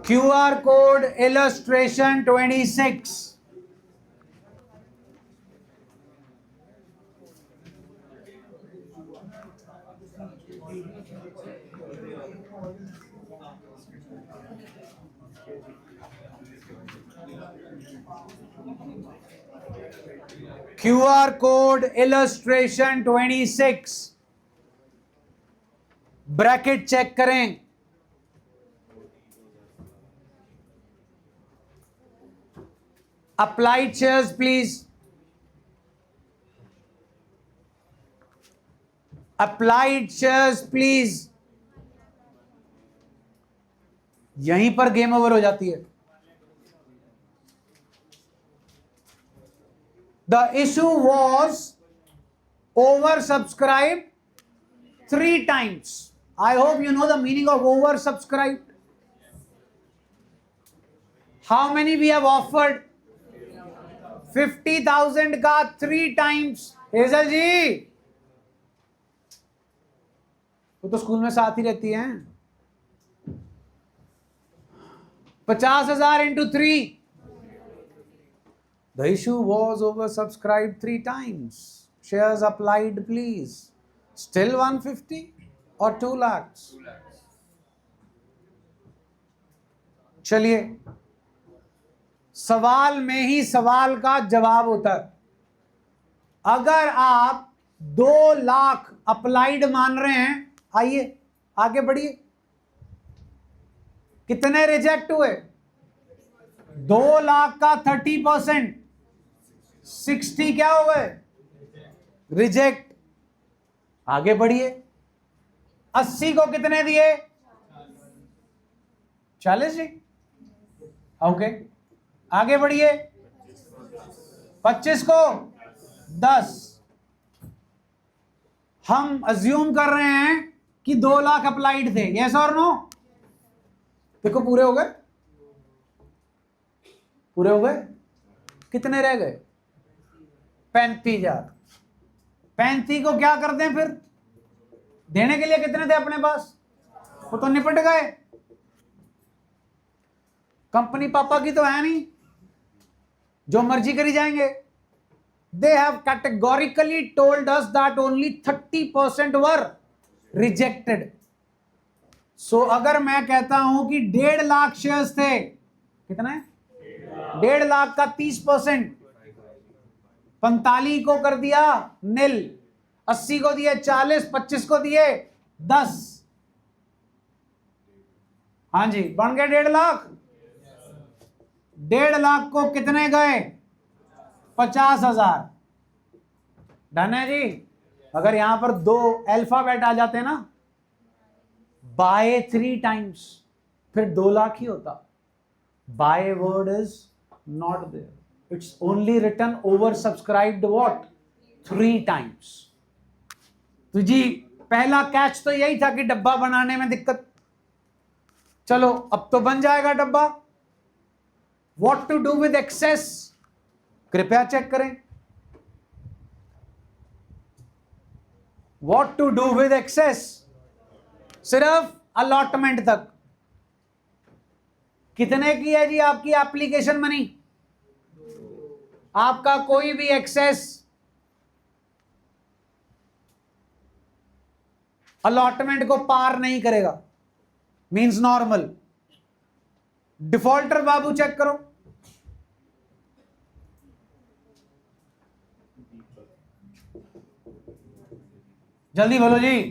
QR code illustration 26. QR code illustration 26. Bracket check करें. Applied chairs, please. Applied chairs, please. यहीं पर game over हो जाती है. The issue was oversubscribed 3 times. I hope you know the meaning of oversubscribed. How many we have offered? 50,000 का 3 times. Hazel जी, वो तो school में साथ ही रहती हैं. 50,000 into 3. The issue was oversubscribed 3 times. Shares applied, please. Still 150 or 2 lakhs? चलिए, सवाल में ही सवाल का जवाब होता है. अगर आप 2 लाख अप्लाइड मान रहे हैं, आइए आगे बढ़िए. कितने रिजेक्ट हुए? 2 लाख का 30%, 60 क्या हो गए? रिजेक्ट. आगे बढ़िए. 80 को कितने दिए? 40 जी. ओके, आगे बढ़िए. 25 को 10. हम अज्यूम कर रहे हैं कि 2 लाख अप्लाइड थे. यस और नो? देखो, पूरे हो गए. पूरे हो गए. कितने रह गए? 35,000. 35 को क्या करते हैं फिर? देने के लिए कितने थे अपने पास? वो तो निपट गए. कंपनी पापा की तो है नहीं, जो मर्जी करी जाएंगे. They have categorically told us that only 30% were rejected. So अगर मैं कहता हूं कि 1.5 लाख शेयर्स थे, कितना है? 1.5 लाख का 30%, 45 को कर दिया नील, 80 को दिए 40, 25 को दिए 10. हाँ जी, बन गए 1.5 लाख. 1.5 लाख को कितने गए? 50,000. डन है जी. अगर यहां पर 2 अल्फाबेट आ जाते ना, बाय 3 टाइम्स, फिर 2 लाख ही होता. By word is not there. It's only written over subscribed what? 3 times. तो जी, पहला कैच तो यही था कि डब्बा बनाने में दिक्कत. चलो, अब तो बन जाएगा डब्बा. What to do with excess? कृपया चेक करें. What to do with excess? सिर्फ अलॉटमेंट तक. कितने की है जी आपकी एप्लीकेशन मनी? आपका कोई भी एक्सेस अलॉटमेंट को पार नहीं करेगा. Means normal. डिफॉल्टर बाबू चेक करो. जल्दी बोलो जी.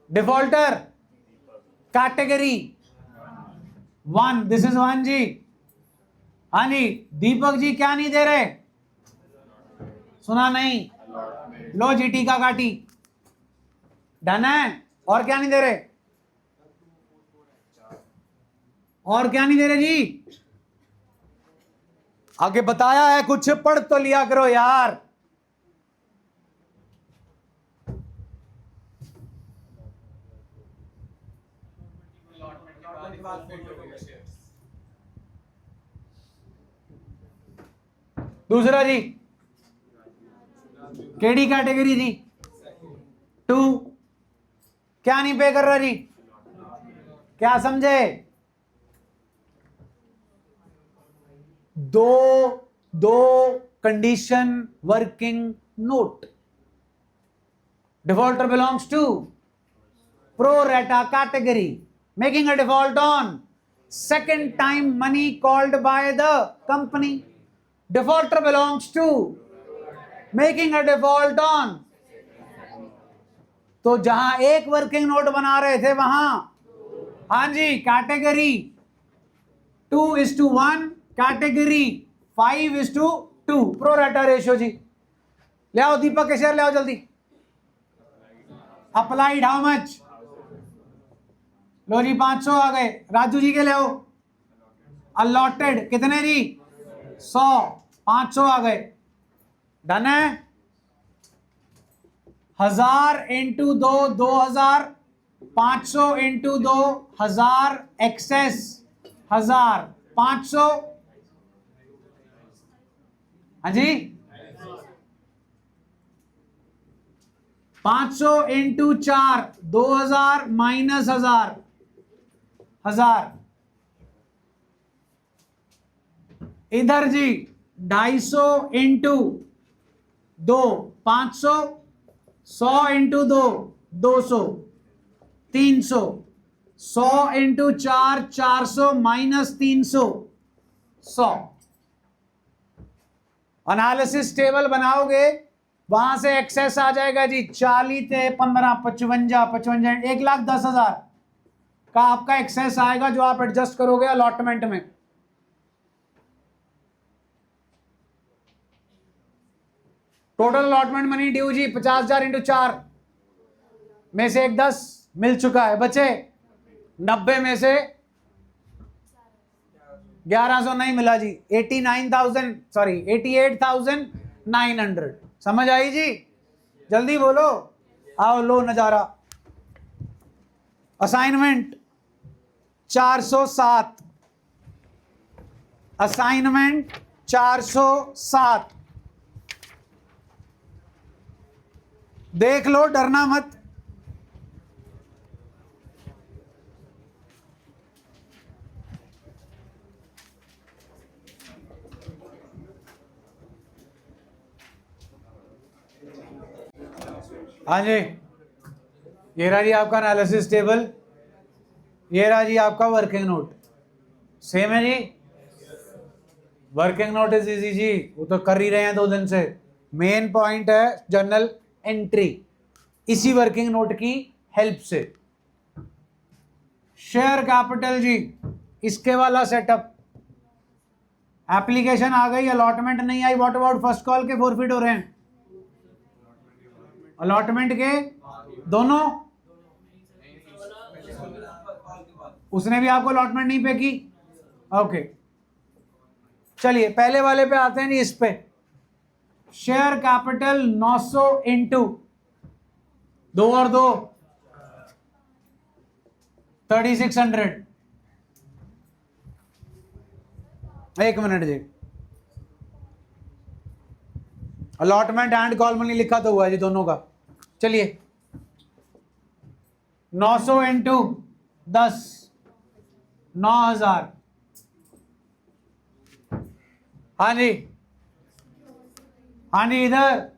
Defaulter category 1. दिस इज 1 जी. हाँ जी. दीपक जी क्या नहीं दे रहे? सुना नहीं? लो जी, टीका काटी. डन है. और क्या नहीं दे रहे? और क्या नहीं दे रहे जी? आगे बताया है कुछ, पढ़ तो लिया करो यार. दूसरा जी, केडी कैटेगरी जी? 2. क्या नहीं पे कर रहा जी? क्या समझे? दो condition working note. Defaulter belongs to pro rata category, making a default on second time money called by the company. Defaulter belongs to making a default on. तो जहां एक वर्किंग नोट बना रहे थे वहां, हाँ जी, category 2:1, category 5:2, pro rata ratio जी. ले आओ दीपक के शेयर ले आओ जल्दी. Applied how much? लो जी 500 आ गए. राजू जी के ले आओ. अलॉटेड कितने जी? 100. 500 आ गए. डन है. 1000 इंटू 2000, 500 इंटू 2000, एक्सेस 1000, 500. हाँ जी, 500 इंटू 4, 2000 माइनस 1000, 1000. इधर जी 250 into 2, 500, 100 into 2, 200, 300, 100 into 4, 400 minus 300, 100. Analysis table बनाओगे, वहां से एक्सेस आ जाएगा जी 40 थे 15, 55, 55, 1,10,000 का आपका एक्सेस आएगा जो आप एडजस्ट करोगे अलॉटमेंट में. टोटल अलॉटमेंट मनी ड्यू जी 50,000 इंटू 4 में से एक 10 मिल चुका है. बचे 90 में से 1100 नहीं मिला जी. 88,900. समझ आई जी? जल्दी बोलो. आओ लो नजारा. Assignment 407, assignment 407. देख लो, डरना मत. हाँ जी, ये रहा जी आपका एनालिसिस टेबल. ये रहा जी आपका वर्किंग नोट. सेम है जी. वर्किंग नोट इज इजी जी, वो तो कर ही रहे हैं 2 दिन से. मेन पॉइंट है जर्नल एंट्री, इसी वर्किंग नोट की हेल्प से. शेयर कैपिटल जी, इसके वाला सेटअप. एप्लीकेशन आ गई, अलॉटमेंट नहीं आई. व्हाट अबाउट फर्स्ट कॉल के फॉरफिट हो रहे हैं? अलॉटमेंट के दोनों. उसने भी आपको अलॉटमेंट नहीं पे की. ओके, चलिए पहले वाले पे आते हैं जी. इस पे शेयर कैपिटल 900 इंटू 2 और 2 3600. एक मिनट जी. अलॉटमेंट एंड कॉल मनी लिखा तो हुआ है जी दोनों का. चलिए 900 इंटू 10, 9,000. हाँ जी, हाँ जी. इधर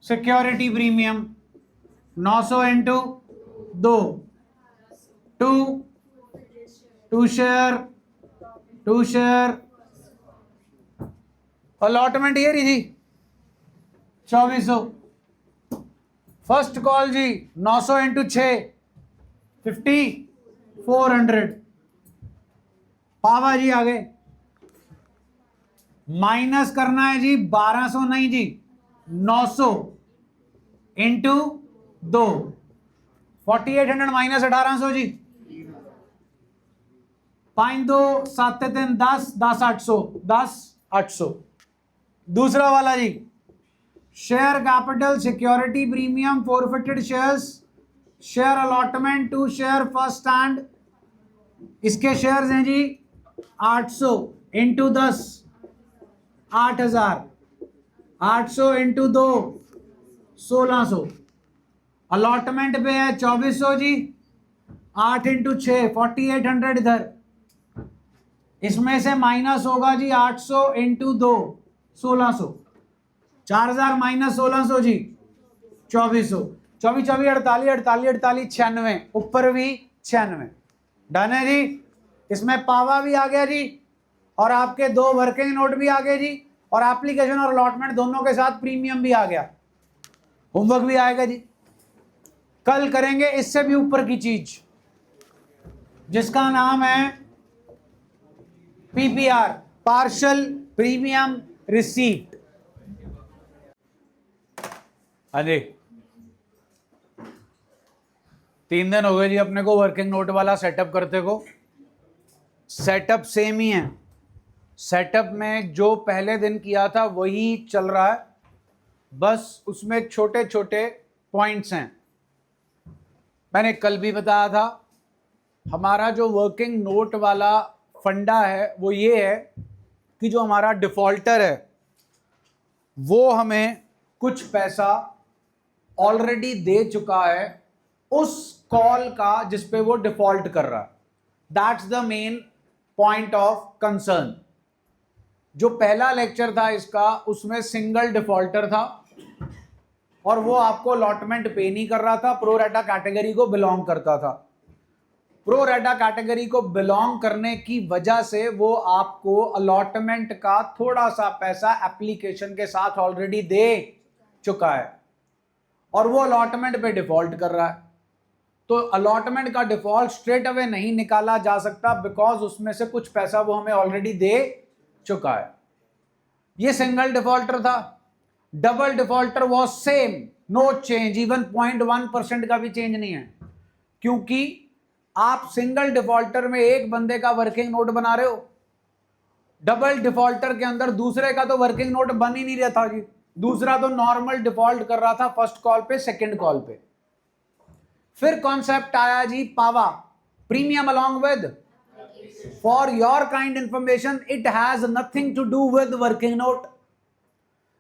security premium 900 into 2, 2 share, 2 share. Allotment ये रही जी 2400. फर्स्ट कॉल जी 900 इंटू 6, 5400. पावा जी आगे माइनस करना है जी 1200 नहीं जी, 900 इंटू 2, 4800 माइनस 1800 जी. 5 2 7 3 10, 10 800, 10 800. दूसरा वाला जी share capital security premium forfeited shares, share allotment 2 share first hand. इसके शेयर्स हैं जी 800 इंटू 10, 8000. 800 इंटू 2, 1600. अलॉटमेंट पे है 2400 जी. 8 इंटू 6 4800 इधर, इसमें से माइनस होगा जी 800 इंटू 2 1600, 4000 माइनस 1600 जी 2400, 24 24 48 48 48 96, ऊपर भी 96। डन है जी। इसमें पावा भी आ गया जी, और आपके 2 वर्किंग नोट भी आ गए जी, और एप्लीकेशन और अलॉटमेंट दोनों के साथ प्रीमियम भी आ गया, होमवर्क भी आएगा जी। कल करेंगे इससे भी ऊपर की चीज जिसका नाम है पीपीआर, पार्शल प्रीमियम रिसीट। हाँ जी, 3 दिन हो गए जी अपने को वर्किंग नोट वाला सेटअप करते को। सेटअप सेम ही है, सेटअप में जो पहले दिन किया था वही चल रहा है, बस उसमें छोटे छोटे पॉइंट्स हैं। मैंने कल भी बताया था, हमारा जो वर्किंग नोट वाला फंडा है वो ये है कि जो हमारा डिफॉल्टर है वो हमें कुछ पैसा ऑलरेडी दे चुका है उस कॉल का जिस पे वो डिफॉल्ट कर रहा है। That's the main point of concern. जो पहला लेक्चर था इसका, उसमें सिंगल डिफॉल्टर था और वो आपको अलॉटमेंट पे नहीं कर रहा था, प्रो रेटा कैटेगरी को बिलोंग करता था। प्रो रेटा कैटेगरी को बिलोंग करने की वजह से वो आपको अलॉटमेंट का थोड़ा सा पैसा एप्लीकेशन के साथ ऑलरेडी दे चुका है और वो अलॉटमेंट पे डिफॉल्ट कर रहा है। तो अलॉटमेंट का डिफॉल्ट स्ट्रेट अवे नहीं निकाला जा सकता बिकॉज उसमें से कुछ पैसा वो हमें ऑलरेडी दे चुका है। ये सिंगल डिफॉल्टर था। Double defaulter was same, no change, even 0.1% का भी चेंज नहीं है, क्योंकि आप सिंगल डिफॉल्टर में एक बंदे का वर्किंग नोट बना रहे हो, डबल डिफॉल्टर के अंदर दूसरे का तो वर्किंग नोट बन ही नहीं रहा था जी। दूसरा तो नॉर्मल डिफॉल्ट कर रहा था फर्स्ट कॉल पे, सेकंड कॉल पे। फिर कॉन्सेप्ट आया जी पावा, premium along with. For your kind information, it has nothing to do with working note,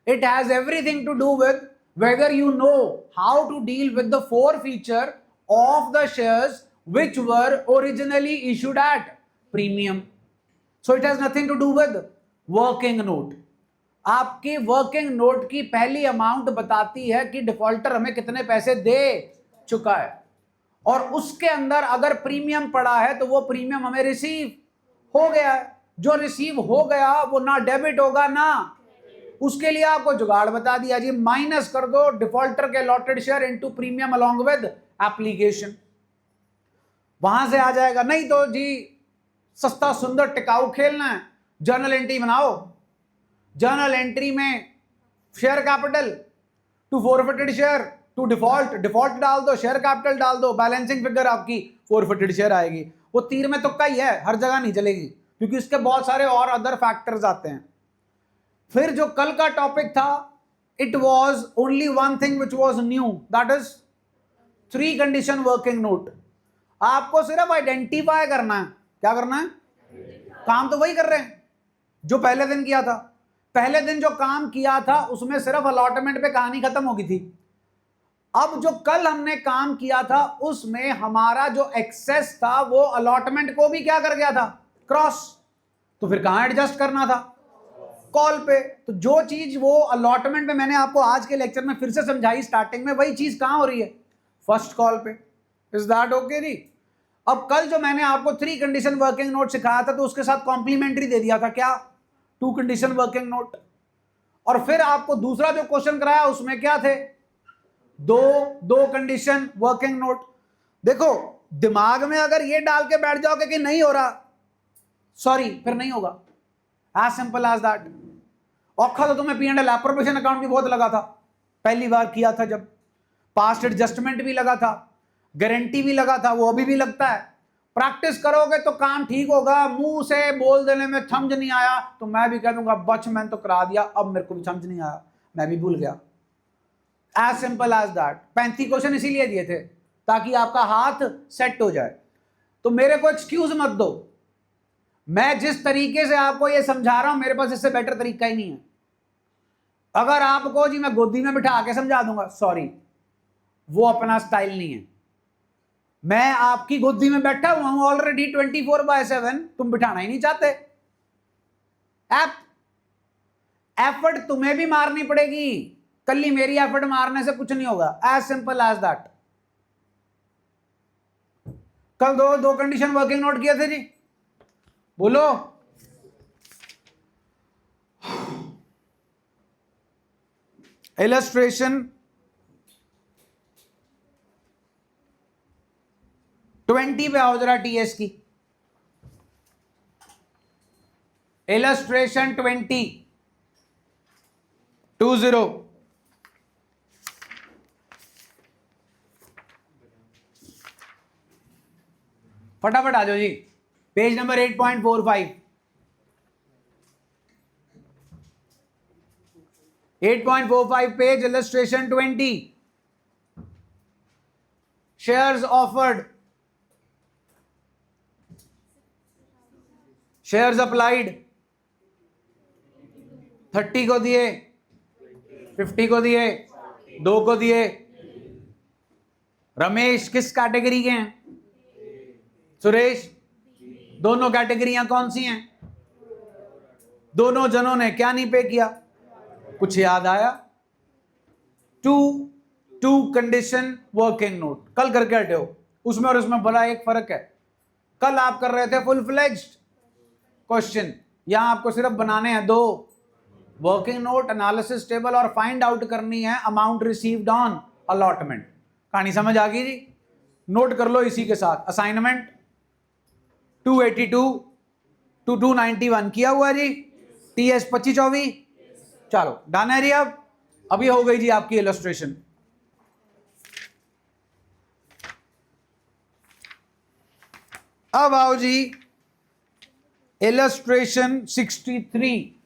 it has everything to do with whether you know how to deal with the forfeiture of the shares which were originally issued at premium. So it has nothing to do with working note. आपकी working note की पहली amount बताती है कि defaulter हमें कितने पैसे दे चुका है, और उसके अंदर अगर प्रीमियम पड़ा है तो वो प्रीमियम हमें रिसीव हो गया है। जो रिसीव हो गया वो ना डेबिट होगा ना, उसके लिए आपको जुगाड़ बता दिया जी, माइनस कर दो डिफॉल्टर के allotted share into premium along with application, वहां से आ जाएगा। नहीं तो जी सस्ता सुंदर टिकाऊ खेलना है, जर्नल एंट्री बनाओ, जर्नल एंट्री में share capital to forfeited share to default, default डाल दो, शेयर कैपिटल डाल दो, बैलेंसिंग फिगर आपकी फॉरफिटेड शेयर आएगी। वो तीर में तुक्का ही है, हर जगह नहीं चलेगी क्योंकि इसके बहुत सारे और अदर फैक्टर्स आते हैं। फिर जो कल का टॉपिक था, it was only one thing which was new, that is 3 condition working note. आपको सिर्फ आइडेंटिफाई करना है। क्या करना है? काम तो वही कर रहे हैं जो पहले दिन किया था। पहले दिन जो काम किया था उसमें सिर्फ अलॉटमेंट पे कहानी खत्म हो गई थी। अब जो कल हमने काम किया था उसमें हमारा जो एक्सेस था वो अलॉटमेंट को भी क्या कर गया था? क्रॉस। तो फिर कहां एडजस्ट करना था? कॉल पे। तो जो चीज वो अलॉटमेंट में मैंने आपको आज के लेक्चर में फिर से समझाई स्टार्टिंग में, वही चीज कहां हो रही है? फर्स्ट कॉल पे। इज दैट ओके जी? अब कल जो मैंने आपको 3 कंडीशन वर्किंग नोट सिखाया था तो उसके साथ कॉम्प्लीमेंट्री दे दिया था क्या? 2 कंडीशन वर्किंग नोट। और फिर आपको दूसरा जो क्वेश्चन कराया उसमें क्या थे? दो कंडीशन वर्किंग नोट। देखो दिमाग में अगर ये डाल के बैठ जाओगे कि नहीं हो रहा, सॉरी, फिर नहीं होगा। As simple as that. औखा तो तुम्हें P&L एप्रोप्रिएशन अकाउंट भी बहुत लगा था, पहली बार किया था जब। पास्ट एडजस्टमेंट भी लगा था, गारंटी भी लगा था, वो अभी भी लगता है। प्रैक्टिस करोगे तो काम ठीक होगा। मुंह से बोल देने में समझ नहीं आया तो मैं भी कह दूंगा बच, मैंने तो करा दिया, अब मेरे को भी समझ नहीं आया, मैं भी भूल गया। As simple as that. 35 question इसीलिए दिए थे ताकि आपका हाथ सेट हो जाए। तो मेरे को एक्सक्यूज मत दो, मैं जिस तरीके से आपको ये समझा रहा हूं मेरे पास इससे बेटर तरीका ही नहीं है। अगर आपको जी मैं गोदी में बिठा के समझा दूंगा, सॉरी, वो अपना स्टाइल नहीं है। मैं आपकी गोदी में बैठा हुआ हूं ऑलरेडी 24/7, तुम बिठाना ही नहीं चाहते। एफर्ट तुम्हें भी मारनी पड़ेगी, कल ही मेरी एफर्ट मारने से कुछ नहीं होगा, एज सिंपल एज दैट। कल दो कंडीशन वर्किंग नोट किए थे जी, बोलो। इलस्ट्रेशन 20 पे आओ जरा, टीएस की इलस्ट्रेशन 20 फटाफट आ जाओ जी, page number 8.45। 8.45 page, illustration 20। Shares offered, shares applied, 30 को दिए, 50 को दिए, 2 को दिए। रमेश किस कैटेगरी के हैं? सुरेश, दोनों कैटेगरियां कौन सी हैं? दोनों जनों ने क्या नहीं पे किया? कुछ याद आया? टू कंडीशन वर्किंग नोट कल करके हटे हो, उसमें और उसमें बड़ा एक फर्क है। कल आप कर रहे थे फुल फ्लेज्ड क्वेश्चन, यहां आपको सिर्फ बनाने हैं 2 वर्किंग नोट, एनालिसिस टेबल, और फाइंड आउट करनी है अमाउंट रिसीव्ड ऑन अलॉटमेंट। कहानी समझ आ गई जी? नोट कर लो इसी के साथ। असाइनमेंट 282 to 291 किया हुआ जी, टीएस 25-24। चलो डन है जी। अब अभी हो गई जी आपकी इलस्ट्रेशन। अब आओ जी इलस्ट्रेशन 63।